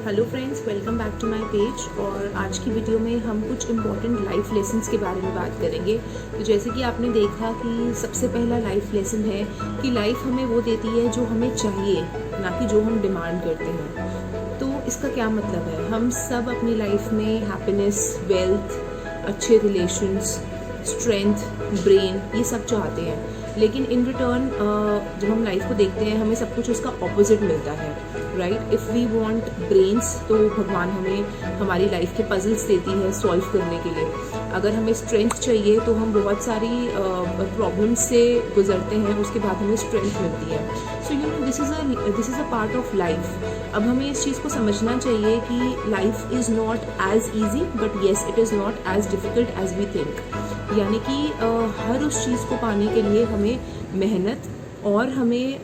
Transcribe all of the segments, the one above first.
Hello friends, welcome back to my page. और आज की वीडियो में हम कुछ इम्पॉर्टेंट लाइफ लेसन्स के बारे में बात करेंगे। तो जैसे कि आपने देखा कि सबसे पहला लाइफ लेसन है कि लाइफ हमें वो देती है जो हमें चाहिए, ना कि जो हम डिमांड करते हैं। तो इसका क्या मतलब है? हम सब अपनी लाइफ में हैप्पीनेस, वेल्थ, अच्छे रिलेशंस, स्ट्रेंथ, ब्रेन, ये सब चाहते हैं, लेकिन इन रिटर्न जब हम लाइफ को देखते हैं हमें सब कुछ उसका ऑपोजिट मिलता है, right. If we want brains तो भगवान हमें हमारी लाइफ के पजल्स देती है सॉल्व करने के लिए। अगर हमें स्ट्रेंथ चाहिए तो हम बहुत सारी प्रॉब्लम्स से गुजरते हैं, उसके बाद हमें स्ट्रेंथ मिलती है। So you know this is a part of life. अब हमें इस चीज़ को समझना चाहिए कि life is not as easy, but yes it is not as difficult as we think. यानी कि हर उस चीज़ को पाने के लिए हमें मेहनत और हमें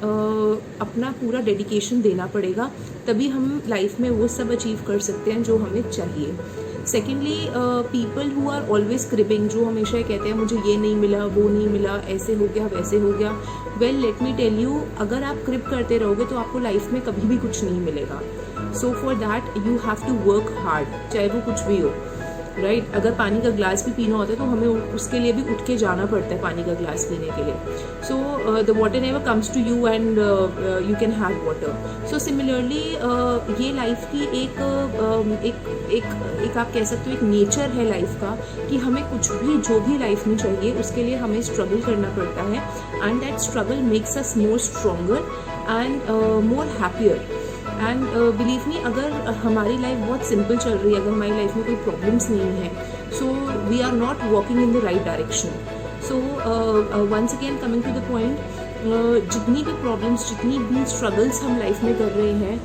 अपना पूरा डेडिकेशन देना पड़ेगा, तभी हम लाइफ में वो सब अचीव कर सकते हैं जो हमें चाहिए। Secondly, people who are always cribbing, जो हमेशा कहते हैं मुझे ये नहीं मिला, वो नहीं मिला, ऐसे हो गया, वैसे हो गया। Well let me tell you, अगर आप क्रिब करते रहोगे तो आपको लाइफ में कभी भी कुछ नहीं मिलेगा। So for that you have to work hard, चाहे वो कुछ भी हो, राइट। अगर पानी का ग्लास भी पीना होता है तो हमें उसके लिए भी उठ के जाना पड़ता है पानी का ग्लास पीने के लिए। So the water never comes to you and you can have water. So similarly ये लाइफ की एक आप कह सकते हो एक नेचर है लाइफ का, कि हमें कुछ भी जो भी लाइफ में चाहिए उसके लिए हमें स्ट्रगल करना पड़ता है, and that struggle makes us more stronger and more happier. And believe me, अगर हमारी लाइफ बहुत सिंपल चल रही है, अगर हमारी लाइफ में कोई प्रॉब्लम्स नहीं है, so we are not walking in the right direction. So once again coming to the point, जितनी भी प्रॉब्लम्स, जितनी भी स्ट्रगल्स हम लाइफ में कर रहे हैं,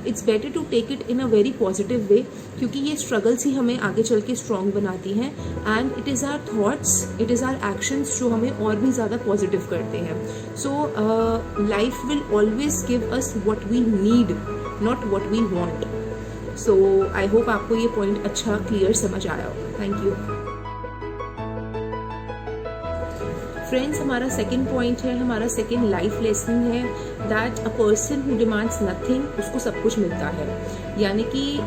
it's better to take it in a very positive way, क्योंकि ये स्ट्रगल्स ही हमें आगे चल के स्ट्रॉन्ग बनाती हैं। And it is our thoughts, it is our actions जो हमें और भी ज़्यादा पॉजिटिव करते हैं। So life will always give us what we need, not what we want. So I hope आपको ये पॉइंट अच्छा क्लियर समझ आया हो। Thank you friends. हमारा सेकेंड पॉइंट है, हमारा सेकेंड लाइफ लेसन है that a person who demands nothing, उसको सब कुछ मिलता है। यानी कि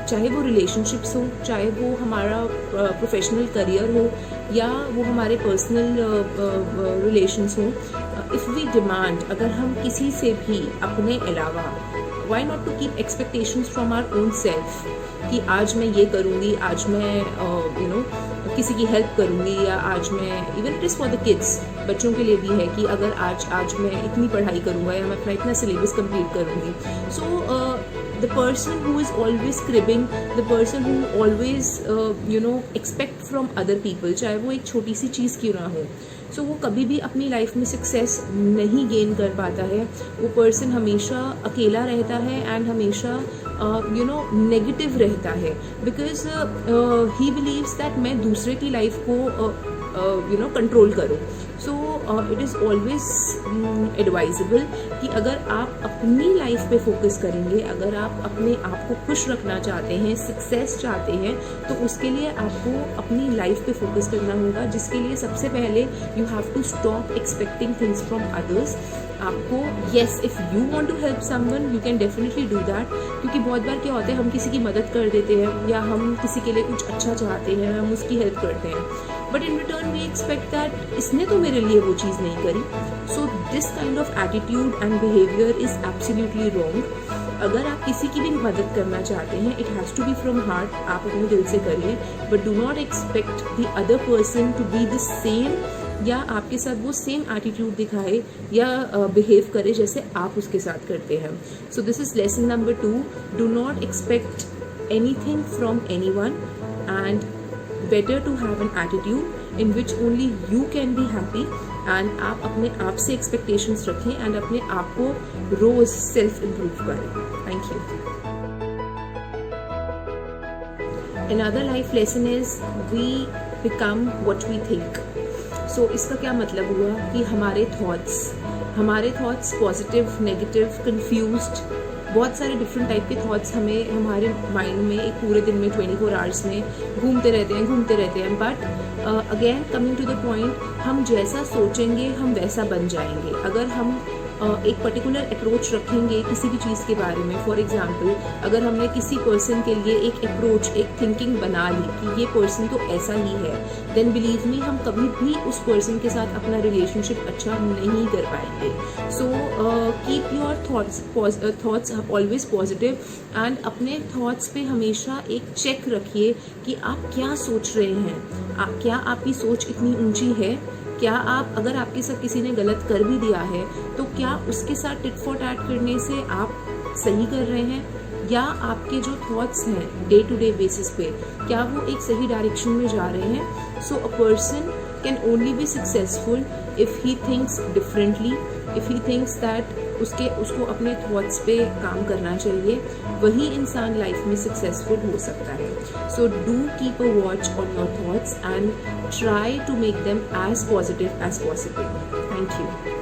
चाहे वो रिलेशनशिप्स हो, चाहे वो हमारा प्रोफेशनल करियर हो, या वो हमारे पर्सनल रिलेशंस हो, इफ़ वी डिमांड, अगर हम किसी से भी अपने अलावा, why not to keep expectations from our own self, कि आज मैं ये करूँगी, आज मैं यू नो किसी की हेल्प करूँगी, या आज मैं, even it is for the kids, बच्चों के लिए भी है कि अगर आज मैं इतनी पढ़ाई करूँगा, या मैं अपना इतना सिलेबस कंप्लीट करूँगी। सो the person who is always cribbing, the person who always expect from other people, चाहे वो एक छोटी सी चीज़ क्यों ना हो, सो वो कभी भी अपनी लाइफ में सक्सेस नहीं गेन कर पाता है। वो पर्सन हमेशा अकेला रहता है एंड हमेशा नेगेटिव रहता है, बिकॉज ही बिलीव्स दैट मैं दूसरे की लाइफ को कंट्रोल करूँ। So it is always advisable कि अगर आप अपनी लाइफ पे फोकस करेंगे, अगर आप अपने आप को खुश रखना चाहते हैं, सक्सेस चाहते हैं, तो उसके लिए आपको अपनी लाइफ पे फोकस करना होगा, जिसके लिए सबसे पहले you have to stop expecting things from others. आपको yes, if you want to help someone you can definitely do that, क्योंकि बहुत बार क्या होता है, हम किसी की मदद कर देते हैं, या हम किसी के लिए कुछ अच्छा चाहते हैं, हम उसकी हेल्प करते हैं, but in return we expect that इसने तो मेरे लिए वो चीज़ नहीं करी। So this kind of attitude and behaviour is absolutely wrong. अगर आप किसी की भी मदद करना चाहते हैं, it has to be from heart, आप अपने दिल से करिए, but do not expect the other person to be the same, या आपके साथ वो सेम एटीट्यूड दिखाए या बिहेव करे जैसे आप उसके साथ करते हैं। So this is lesson number 2, do not expect anything from anyone, and better to have an attitude in which only you can be happy, and आप अपने आप से expectations रखें and अपने आप को रोज self improve करें। Thank you. Another life lesson is we become what we think. So इसका क्या मतलब हुआ कि हमारे थॉट्स पॉजिटिव, नेगेटिव, कंफ्यूज्ड, बहुत सारे डिफरेंट टाइप के थॉट्स हमें हमारे माइंड में एक पूरे दिन में 24 आवर्स में घूमते रहते हैं। But again coming to the point, हम जैसा सोचेंगे हम वैसा बन जाएंगे। अगर हम एक पर्टिकुलर अप्रोच रखेंगे किसी भी चीज़ के बारे में, फॉर एग्जांपल अगर हमने किसी पर्सन के लिए एक अप्रोच, एक थिंकिंग बना ली कि ये पर्सन तो ऐसा ही है, देन बिलीव मी हम कभी भी उस पर्सन के साथ अपना रिलेशनशिप अच्छा नहीं कर पाएंगे। So keep your thoughts always positive and अपने थॉट्स पे हमेशा एक चेक रखिए कि आप क्या सोच रहे हैं, क्या आपकी सोच इतनी ऊंची है, क्या आप, अगर आपके साथ किसी ने गलत कर भी दिया है तो क्या उसके साथ टिट फॉर टैट करने से आप सही कर रहे हैं, या आपके जो थॉट्स हैं डे टू डे बेसिस पे क्या वो एक सही डायरेक्शन में जा रहे हैं। So a person can only be successful if he thinks differently, if he thinks that उसको अपने थॉट्स पे काम करना चाहिए, वही इंसान लाइफ में सक्सेसफुल हो सकता है। So do keep a watch on your thoughts and try to make them as positive as possible. Thank you.